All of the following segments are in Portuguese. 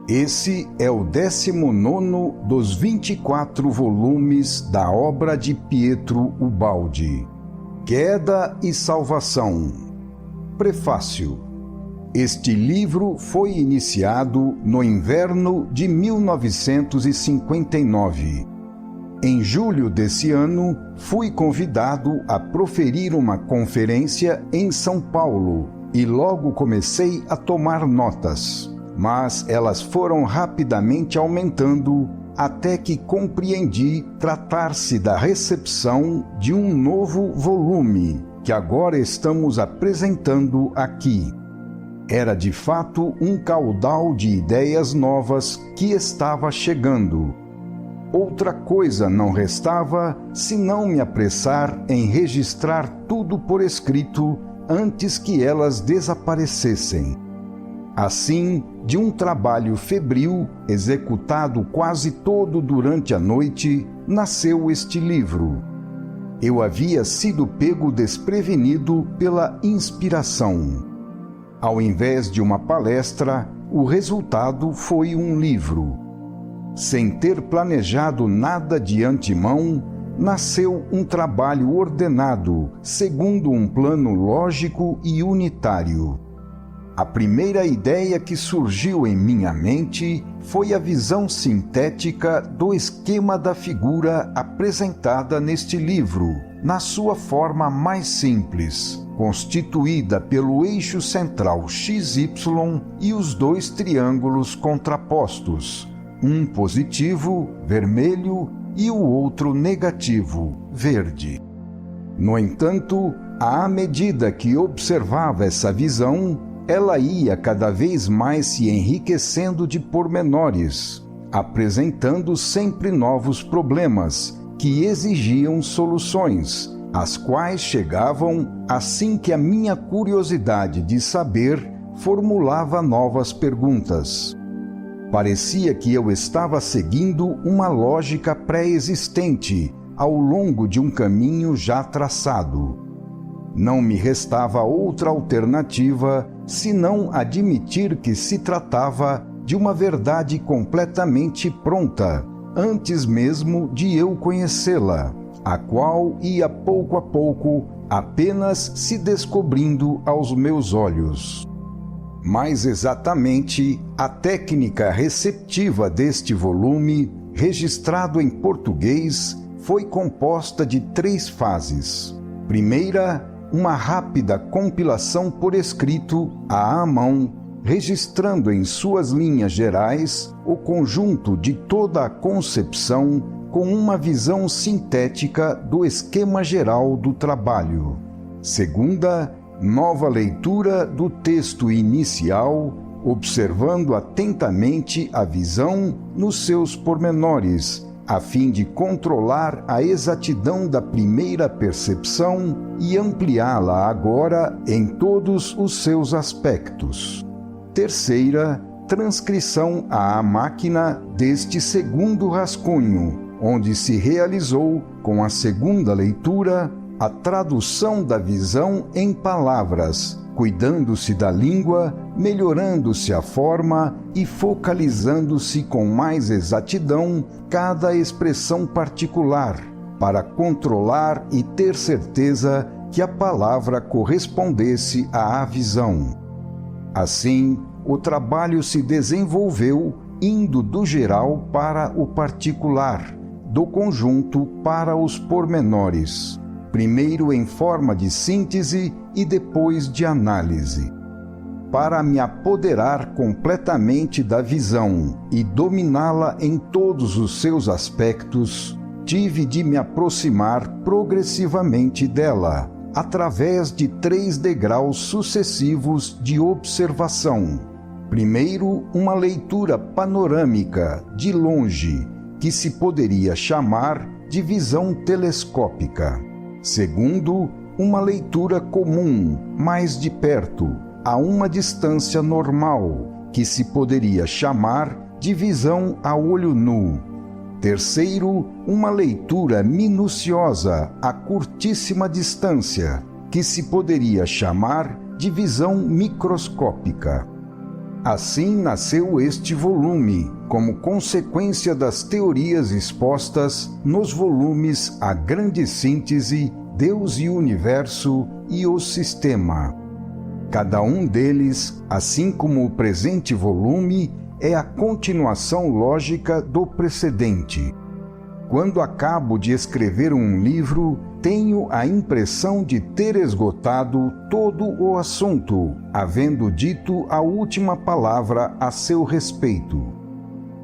Esse é o 19º dos 24 volumes da obra de Pietro Ubaldi, Queda e Salvação. Prefácio. Este livro foi iniciado no inverno de 1959. Em julho desse ano, fui convidado a proferir uma conferência em São Paulo e logo comecei a tomar notas. Mas elas foram rapidamente aumentando até que compreendi tratar-se da recepção de um novo volume que agora estamos apresentando aqui. Era de fato um caudal de ideias novas que estava chegando. Outra coisa não restava senão me apressar em registrar tudo por escrito antes que elas desaparecessem. Assim, de um trabalho febril, executado quase todo durante a noite, nasceu este livro. Eu havia sido pego desprevenido pela inspiração. Ao invés de uma palestra, o resultado foi um livro. Sem ter planejado nada de antemão, nasceu um trabalho ordenado, segundo um plano lógico e unitário. A primeira ideia que surgiu em minha mente foi a visão sintética do esquema da figura apresentada neste livro, na sua forma mais simples, constituída pelo eixo central XY e os dois triângulos contrapostos, um positivo, vermelho, e o outro negativo, verde. No entanto, à medida que observava essa visão, ela ia cada vez mais se enriquecendo de pormenores, apresentando sempre novos problemas que exigiam soluções, as quais chegavam assim que a minha curiosidade de saber formulava novas perguntas. Parecia que eu estava seguindo uma lógica pré-existente ao longo de um caminho já traçado. Não me restava outra alternativa senão admitir que se tratava de uma verdade completamente pronta, antes mesmo de eu conhecê-la, a qual ia pouco a pouco apenas se descobrindo aos meus olhos. Mais exatamente, a técnica receptiva deste volume, registrado em português, foi composta de 3 fases. Primeira, uma rápida compilação por escrito, à mão, registrando em suas linhas gerais o conjunto de toda a concepção com uma visão sintética do esquema geral do trabalho. Segunda, nova leitura do texto inicial, observando atentamente a visão nos seus pormenores, a fim de controlar a exatidão da primeira percepção e ampliá-la agora em todos os seus aspectos. Terceira, transcrição à máquina deste segundo rascunho, onde se realizou, com a segunda leitura, a tradução da visão em palavras, cuidando-se da língua, melhorando-se a forma e focalizando-se com mais exatidão cada expressão particular, para controlar e ter certeza que a palavra correspondesse à visão. Assim, o trabalho se desenvolveu indo do geral para o particular, do conjunto para os pormenores, primeiro em forma de síntese e depois de análise. Para me apoderar completamente da visão e dominá-la em todos os seus aspectos, tive de me aproximar progressivamente dela, através de 3 degraus sucessivos de observação. Primeiro, uma leitura panorâmica, de longe, que se poderia chamar de visão telescópica. Segundo, uma leitura comum, mais de perto, a uma distância normal, que se poderia chamar de visão a olho nu. Terceiro, uma leitura minuciosa a curtíssima distância, que se poderia chamar de visão microscópica. Assim nasceu este volume, como consequência das teorias expostas nos volumes A Grande Síntese, Deus e o Universo e o Sistema. Cada um deles, assim como o presente volume, é a continuação lógica do precedente. Quando acabo de escrever um livro, tenho a impressão de ter esgotado todo o assunto, havendo dito a última palavra a seu respeito.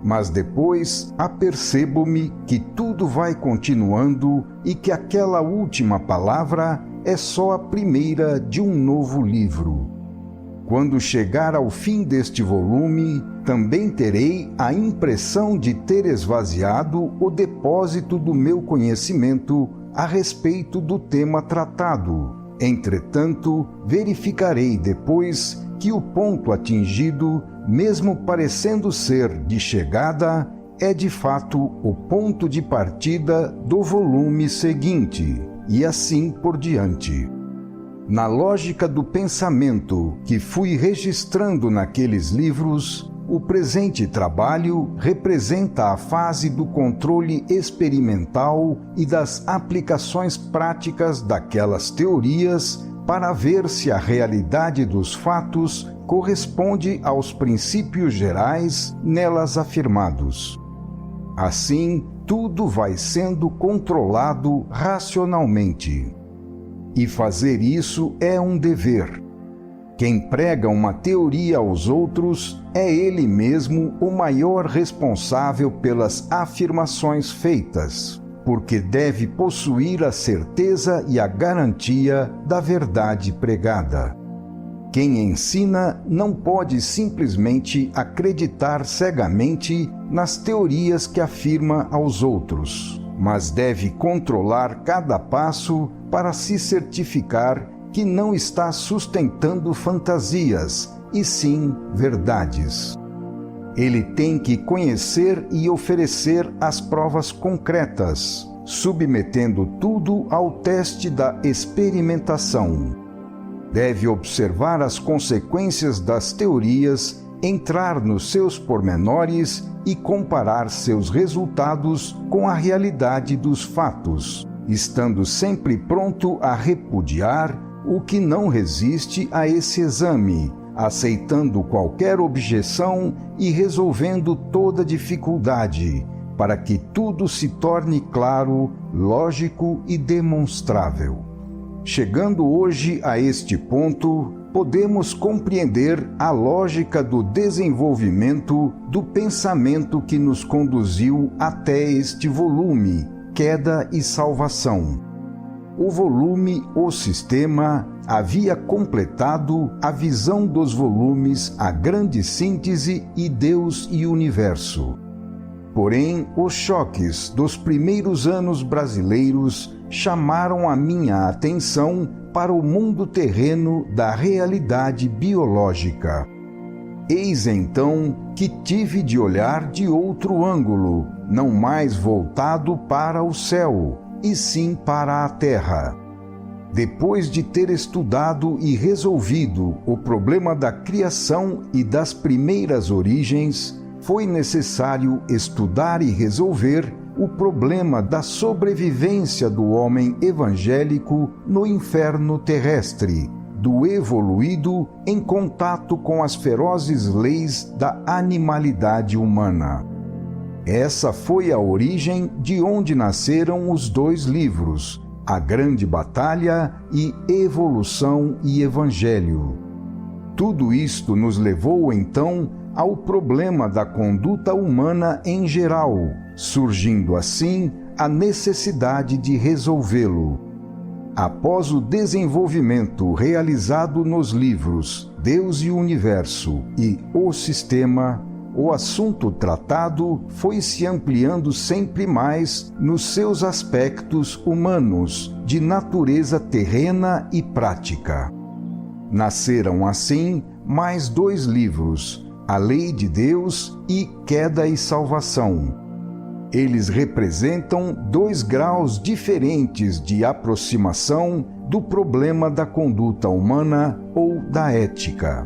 Mas depois apercebo-me que tudo vai continuando e que aquela última palavra é só a primeira de um novo livro. Quando chegar ao fim deste volume, também terei a impressão de ter esvaziado o depósito do meu conhecimento a respeito do tema tratado. Entretanto, verificarei depois que o ponto atingido, mesmo parecendo ser de chegada, é de fato o ponto de partida do volume seguinte, e assim por diante. Na lógica do pensamento que fui registrando naqueles livros, o presente trabalho representa a fase do controle experimental e das aplicações práticas daquelas teorias para ver se a realidade dos fatos corresponde aos princípios gerais nelas afirmados. Assim, tudo vai sendo controlado racionalmente. E fazer isso é um dever. Quem prega uma teoria aos outros é ele mesmo o maior responsável pelas afirmações feitas, porque deve possuir a certeza e a garantia da verdade pregada. Quem ensina não pode simplesmente acreditar cegamente nas teorias que afirma aos outros, mas deve controlar cada passo para se certificar que não está sustentando fantasias, e sim verdades. Ele tem que conhecer e oferecer as provas concretas, submetendo tudo ao teste da experimentação. Deve observar as consequências das teorias, entrar nos seus pormenores e comparar seus resultados com a realidade dos fatos, estando sempre pronto a repudiar o que não resiste a esse exame, aceitando qualquer objeção e resolvendo toda dificuldade, para que tudo se torne claro, lógico e demonstrável. Chegando hoje a este ponto, podemos compreender a lógica do desenvolvimento do pensamento que nos conduziu até este volume, Queda e Salvação. O volume O Sistema havia completado a visão dos volumes A Grande Síntese e Deus e Universo. Porém, os choques dos primeiros anos brasileiros chamaram a minha atenção para o mundo terreno da realidade biológica. Eis então que tive de olhar de outro ângulo, não mais voltado para o céu, e sim para a terra. Depois de ter estudado e resolvido o problema da criação e das primeiras origens, foi necessário estudar e resolver o problema da sobrevivência do homem evangélico no inferno terrestre, do evoluído em contato com as ferozes leis da animalidade humana. Essa foi a origem de onde nasceram os dois livros, A Grande Batalha e Evolução e Evangelho. Tudo isto nos levou então ao problema da conduta humana em geral, surgindo assim a necessidade de resolvê-lo. Após o desenvolvimento realizado nos livros Deus e o Universo e O Sistema, o assunto tratado foi se ampliando sempre mais nos seus aspectos humanos, de natureza terrena e prática. Nasceram assim mais dois livros, A Lei de Deus e Queda e Salvação. Eles representam dois graus diferentes de aproximação do problema da conduta humana ou da ética.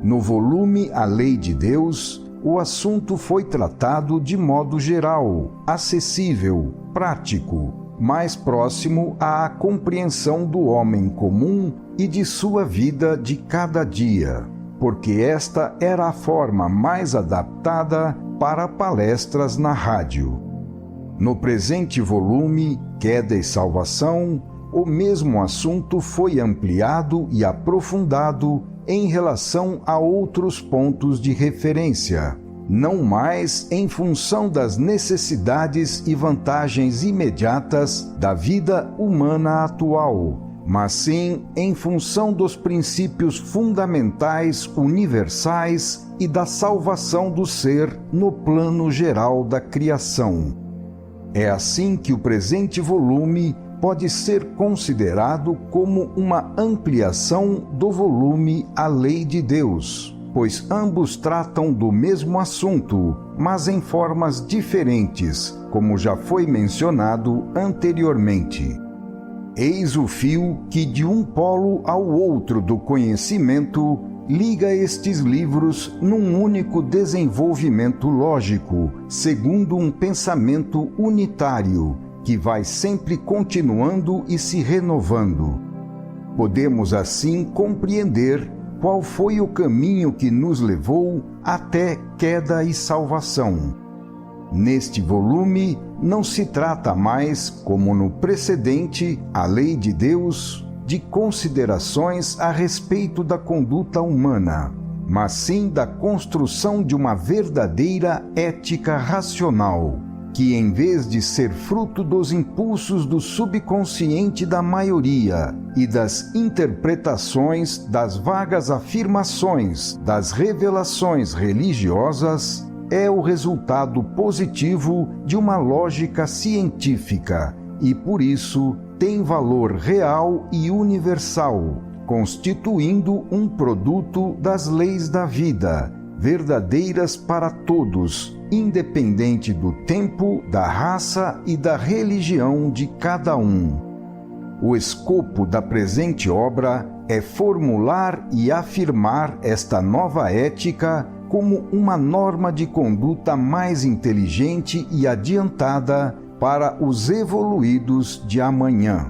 No volume A Lei de Deus, o assunto foi tratado de modo geral, acessível, prático, mais próximo à compreensão do homem comum e de sua vida de cada dia, porque esta era a forma mais adaptada para palestras na rádio. No presente volume, Queda e Salvação, o mesmo assunto foi ampliado e aprofundado em relação a outros pontos de referência, não mais em função das necessidades e vantagens imediatas da vida humana atual, mas sim em função dos princípios fundamentais universais e da salvação do ser no plano geral da criação. É assim que o presente volume pode ser considerado como uma ampliação do volume A Lei de Deus, pois ambos tratam do mesmo assunto, mas em formas diferentes, como já foi mencionado anteriormente. Eis o fio que, de um polo ao outro do conhecimento, liga estes livros num único desenvolvimento lógico, segundo um pensamento unitário, que vai sempre continuando e se renovando. Podemos assim compreender qual foi o caminho que nos levou até queda e salvação. Neste volume, não se trata mais, como no precedente, A Lei de Deus, de considerações a respeito da conduta humana, mas sim da construção de uma verdadeira ética racional, que, em vez de ser fruto dos impulsos do subconsciente da maioria e das interpretações das vagas afirmações das revelações religiosas, é o resultado positivo de uma lógica científica e, por isso, tem valor real e universal, constituindo um produto das leis da vida, verdadeiras para todos, independente do tempo, da raça e da religião de cada um. O escopo da presente obra é formular e afirmar esta nova ética como uma norma de conduta mais inteligente e adiantada para os evoluídos de amanhã.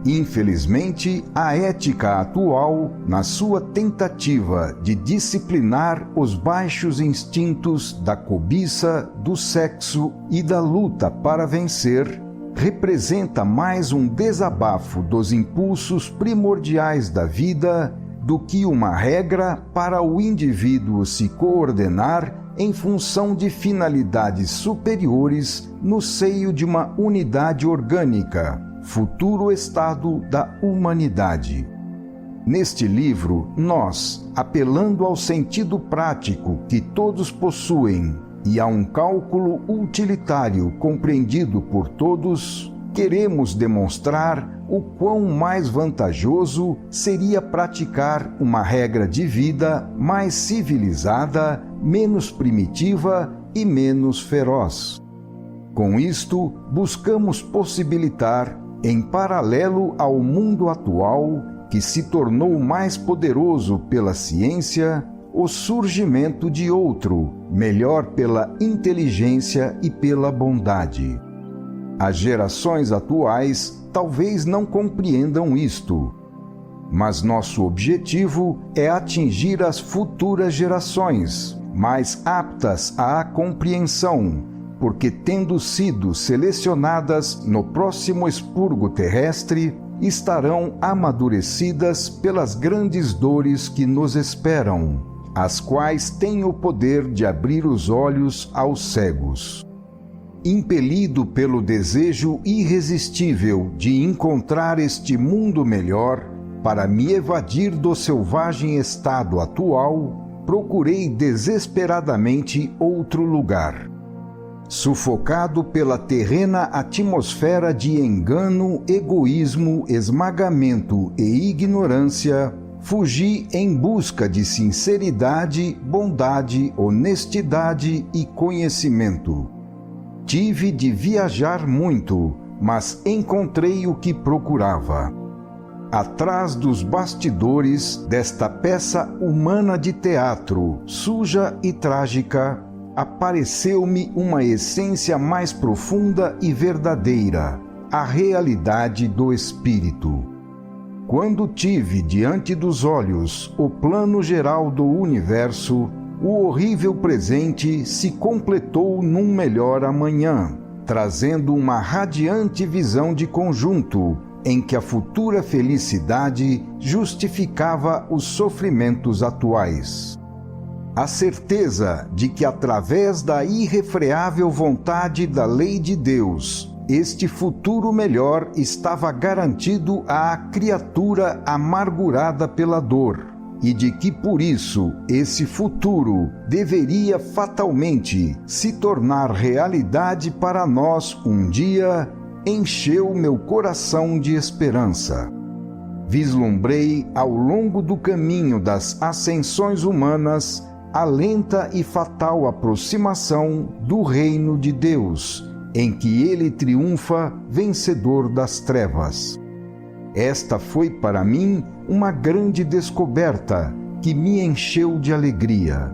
Infelizmente, a ética atual, na sua tentativa de disciplinar os baixos instintos da cobiça, do sexo e da luta para vencer, representa mais um desabafo dos impulsos primordiais da vida do que uma regra para o indivíduo se coordenar em função de finalidades superiores no seio de uma unidade orgânica, futuro estado da humanidade. Neste livro, nós, apelando ao sentido prático que todos possuem e a um cálculo utilitário compreendido por todos, queremos demonstrar o quão mais vantajoso seria praticar uma regra de vida mais civilizada, menos primitiva e menos feroz. Com isto, buscamos possibilitar, em paralelo ao mundo atual, que se tornou mais poderoso pela ciência, o surgimento de outro, melhor pela inteligência e pela bondade. As gerações atuais talvez não compreendam isto, mas nosso objetivo é atingir as futuras gerações, mais aptas à compreensão, porque, tendo sido selecionadas no próximo expurgo terrestre, estarão amadurecidas pelas grandes dores que nos esperam, as quais têm o poder de abrir os olhos aos cegos. Impelido pelo desejo irresistível de encontrar este mundo melhor, para me evadir do selvagem estado atual, procurei desesperadamente outro lugar. Sufocado pela terrena atmosfera de engano, egoísmo, esmagamento e ignorância, fugi em busca de sinceridade, bondade, honestidade e conhecimento. Tive de viajar muito, mas encontrei o que procurava. Atrás dos bastidores desta peça humana de teatro, suja e trágica, apareceu-me uma essência mais profunda e verdadeira, a realidade do espírito. Quando tive diante dos olhos o plano geral do universo, o horrível presente se completou num melhor amanhã, trazendo uma radiante visão de conjunto, em que a futura felicidade justificava os sofrimentos atuais. A certeza de que, através da irrefreável vontade da lei de Deus, este futuro melhor estava garantido à criatura amargurada pela dor, e de que, por isso, esse futuro deveria fatalmente se tornar realidade para nós um dia, encheu meu coração de esperança. Vislumbrei ao longo do caminho das ascensões humanas a lenta e fatal aproximação do reino de Deus, em que ele triunfa vencedor das trevas. Esta foi para mim uma grande descoberta que me encheu de alegria.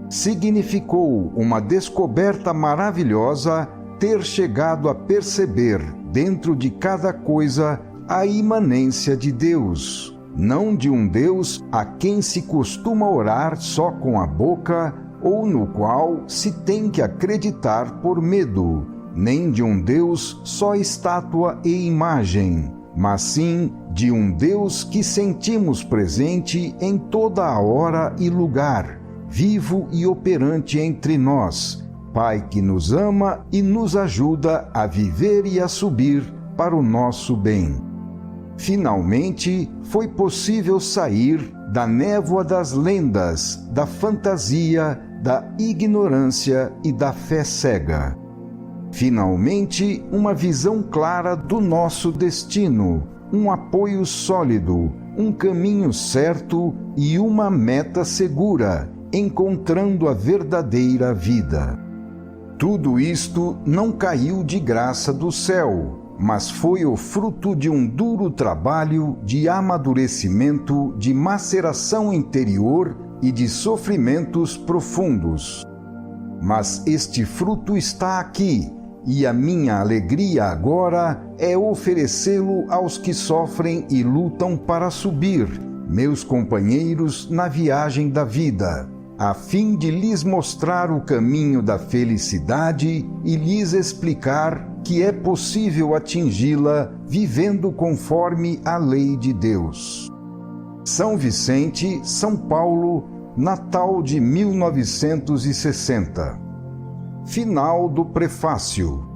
Significou uma descoberta maravilhosa ter chegado a perceber dentro de cada coisa a imanência de Deus, não de um Deus a quem se costuma orar só com a boca ou no qual se tem que acreditar por medo, nem de um Deus só estátua e imagem, mas sim de um Deus que sentimos presente em toda a hora e lugar, vivo e operante entre nós, Pai que nos ama e nos ajuda a viver e a subir para o nosso bem. Finalmente, foi possível sair da névoa das lendas, da fantasia, da ignorância e da fé cega. Finalmente, uma visão clara do nosso destino, um apoio sólido, um caminho certo e uma meta segura, encontrando a verdadeira vida. Tudo isto não caiu de graça do céu, mas foi o fruto de um duro trabalho de amadurecimento, de maceração interior e de sofrimentos profundos. Mas este fruto está aqui, e a minha alegria agora é oferecê-lo aos que sofrem e lutam para subir, meus companheiros na viagem da vida, a fim de lhes mostrar o caminho da felicidade e lhes explicar que é possível atingi-la vivendo conforme a lei de Deus. São Vicente, São Paulo, Natal de 1960. Final do prefácio.